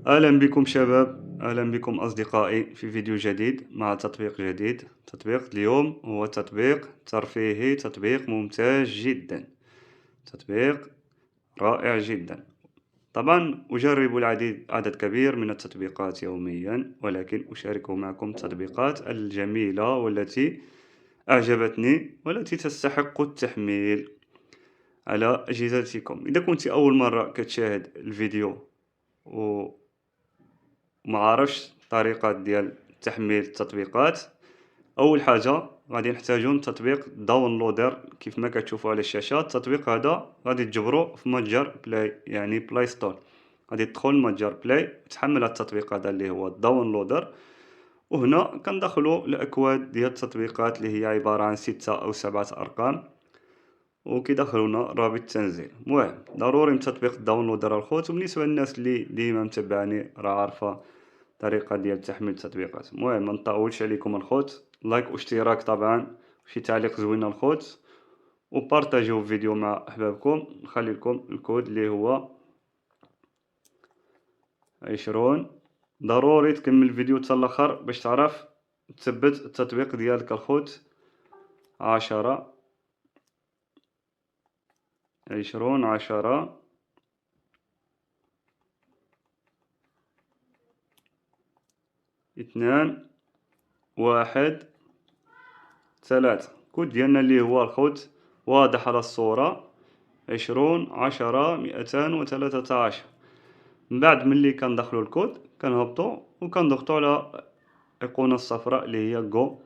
أهلا بكم شباب، أهلا بكم أصدقائي في فيديو جديد مع تطبيق جديد. تطبيق اليوم هو تطبيق ترفيهي، تطبيق ممتاز جدا، تطبيق رائع جدا. طبعا أجرب عدد كبير من التطبيقات يوميا، ولكن أشارك معكم التطبيقات الجميلة والتي أعجبتني والتي تستحق التحميل على أجهزتكم. إذا كنت أول مرة كتشاهد الفيديو وما عارفش طريقة ديال تحميل التطبيقات، أول حاجة غادي نحتاجو تطبيق داونلودر. كيف ما كتشوفوا على الشاشة، التطبيق هذا غادي تجبرو في متجر بلاي، يعني بلاي ستور. غادي تدخل متجر بلاي، تحمل التطبيق هذا اللي هو داونلودر، وهنا كندخلو الأكواد ديال التطبيقات اللي هي عبارة عن 6 أو 7 أرقام، وكيدخلونا رابط التنزيل. المهم ضروري من تطبيق الداونلودر الخوت، وبالنسبة للناس اللي ديما متبعني راه عارفة طريقة ديال تحميل التطبيقات. المهم ما نطولش عليكم الخوت، لايك واشتراك طبعا، وشي تعليق زوين الخوت، وبارطاجيو الفيديو مع احبابكم. نخلي لكم الكود اللي هو 20. ضروري تكمل الفيديو حتى الاخر باش تعرف تثبت التطبيق ديالك الخوت. 10 20 10 2 1 3. كود ديالنا اللي هو الخوت واضح على الصورة، 20 10 213. من بعد ملي كندخلو الكود كنهبطو وكنضغطو على ايقونة الصفراء اللي هي جو.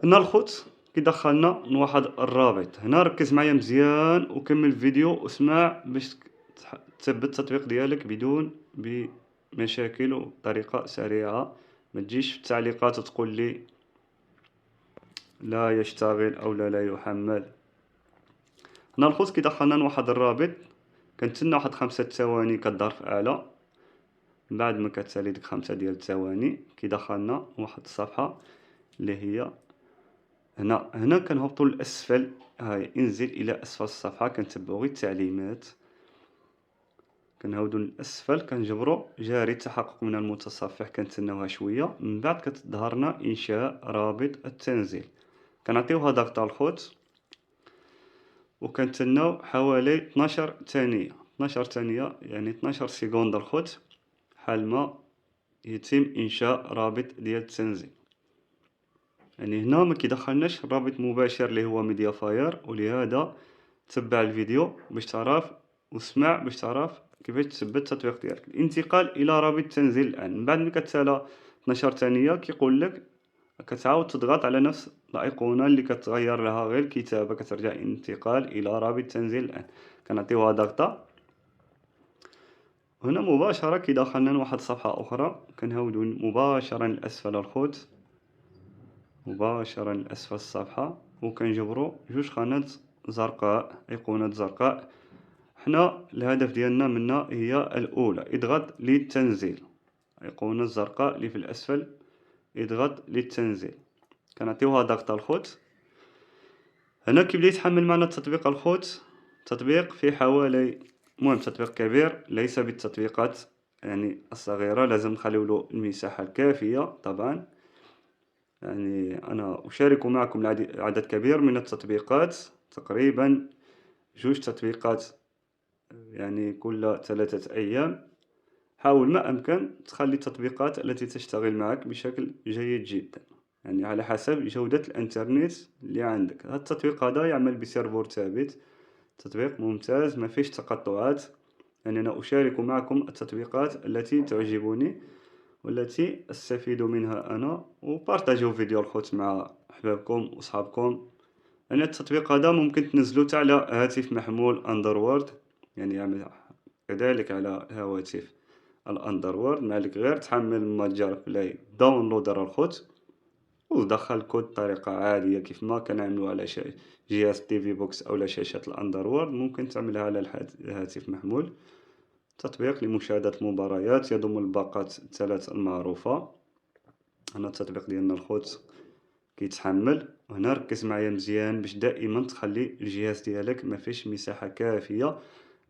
هنا الخوت كيدخلنا لواحد الرابط. هنا ركز معايا مزيان وكمل الفيديو واسمع باش تثبت التطبيق ديالك بدون بمشاكل وبطريقة سريعة. ما تجيش في التعليقات وتقول لي لا يشتغل او لا يحمل. هنا الخوت كيدخلنا لواحد الرابط، كنتسنى واحد 5 ثواني كظهر في اعلى. من بعد ما كتسالي ديك 5 ديال الثواني كيدخلنا واحد الصفحة اللي هي هنا كنهبطو للاسفل. هاي انزل الى اسفل الصفحة، كنتبعو غير التعليمات، كنهودو للاسفل، كنجبرو جاري التحقق من المتصفح، كنتسناوها شوية. من بعد كتظهرنا انشاء رابط التنزيل، كنعطيوها ضغطة الخوت وكنتسناو حوالي 12 ثانية. 12 ثانية يعني 12 سكوند الخوت حال ما يتم انشاء رابط ديال التنزيل. يعني هنا ما كيدخلناش رابط مباشر اللي هو ميديا فاير، ولهذا تبع الفيديو باش تعرف واسمع باش تعرف كيفاش تثبت التطبيق ديالك. الانتقال الى رابط التنزيل الان، من بعد ما كتسالى 12 ثانيه كيقول لك كتعاود تضغط على نفس الايقونه اللي كتغير لها غير الكتابه، كترجع انتقال الى رابط التنزيل الان. كنعطيوها ضغطه، هنا مباشره كيدخلنا لواحد الصفحه اخرى. كنهودو مباشره لاسفل الخوت، مباشرة لأسفل الصفحة، وكنجبرو 2 خانات زرقاء، أيقونة زرقاء. حنا الهدف ديالنا منها هي الأولى، اضغط للتنزيل. أيقونة الزرقاء اللي في الأسفل، اضغط للتنزيل. كنعطيوها ضغطة الخوت. هنا كيبدا يتحمل معنا التطبيق الخوت. تطبيق فيه حوالي، المهم تطبيق كبير، ليس بالتطبيقات يعني الصغيرة، لازم نخليولو المساحة الكافية طبعا. يعني أنا أشارك معكم عدد كبير من التطبيقات، تقريبا 2 تطبيقات يعني كل 3 أيام. حاول ما أمكن تخلي التطبيقات التي تشتغل معك بشكل جيد جدا، يعني على حسب جودة الإنترنت اللي عندك. هذا التطبيق هذا يعمل بسيرفر ثابت، تطبيق ممتاز ما فيش تقطعات. يعني أنا أشارك معكم التطبيقات التي تعجبني والتي أستفيد منها أنا، وبارطاجيو فيديو الخوت مع أحبابكم وأصحابكم. يعني التطبيق هذا ممكن تنزلو حتى على هاتف محمول أندرويد، يعني يعمل كذلك على هواتف الأندرويد. مالك غير تحمل متجر بلاي داونلودر الخوت ودخل كود بطريقة عادية كيف ما كنعملو على جهاز تي في بوكس أو على شاشة الأندرويد، ممكن تعملها على الهاتف محمول. تطبيق لمشاهدة المباريات، يضم الباقات الثلاث المعروفة. هنا التطبيق ديالنا الخوت كيتحمل. هنا ركز معايا مزيان باش دائما تخلي الجهاز ديالك ما فيش مساحة كافية.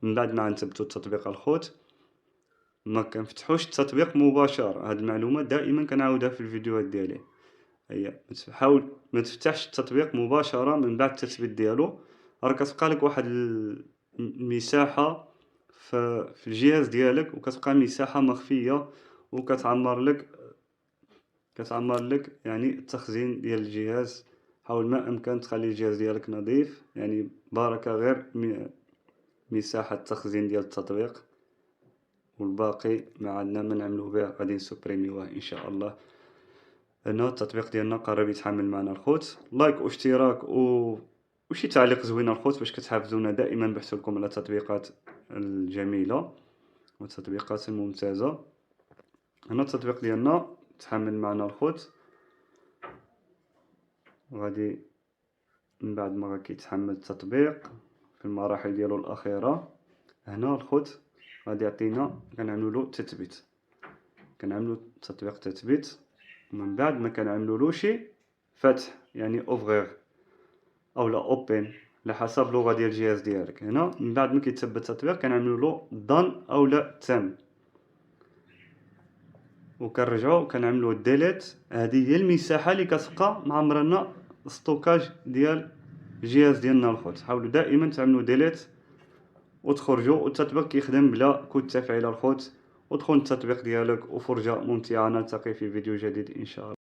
من بعد ما نثبتو التطبيق الخوت ما كنفتحوش التطبيق مباشرة. هاد المعلومة دائما كنعاودها في الفيديوهات ديالي. هي حاول ما تفتحش التطبيق مباشرة من بعد التثبيت ديالو. راه كتبقى لك واحد المساحة في الجهاز ديالك، وكتبقى مساحة مخفية، كتعمر لك يعني التخزين ديال الجهاز. حاول ما امكن تخلي الجهاز ديالك نظيف، يعني بارك غير مساحة التخزين ديال التطبيق، والباقي ما عندنا ما نعملوه به، غادي نسوبريميوه ان شاء الله. هنا التطبيق ديالنا قرب يتحمل معنا الخوت. لايك واشتراك وشي تعليق زوين الخوت باش كتحفزونا دائما بحثكم على التطبيقات الجميلة والتطبيقات الممتازة. هنا التطبيق ديالنا تحمل معنا الخوت، وغادي من بعد ما غادي يتحمل التطبيق في المراحل ديالو الاخيره، هنا الخوت غادي يعطينا كنعملوا له تثبيت. كنعملوا تطبيق تثبيت، ومن بعد ما كنعملوا له شي فتح يعني اوفغير او لا اوبن على حسب اللغه ديال الجهاز ديالك. هنا من بعد ما كيتثبت التطبيق كنعملوا له دان او لا تم، وكنرجعوا وكنعملوا ديليت. هذه هي المساحه اللي كتبقى معمره لنا ستوكاج ديال الجهاز ديالنا الخوت. حاولوا دائما تعملوا ديليت وتخرجوا، والتطبيق كيخدم بلا كود تفعيل الخوت. ودخل التطبيق ديالك وفرجة ممتعة. نلتقي في فيديو جديد ان شاء الله.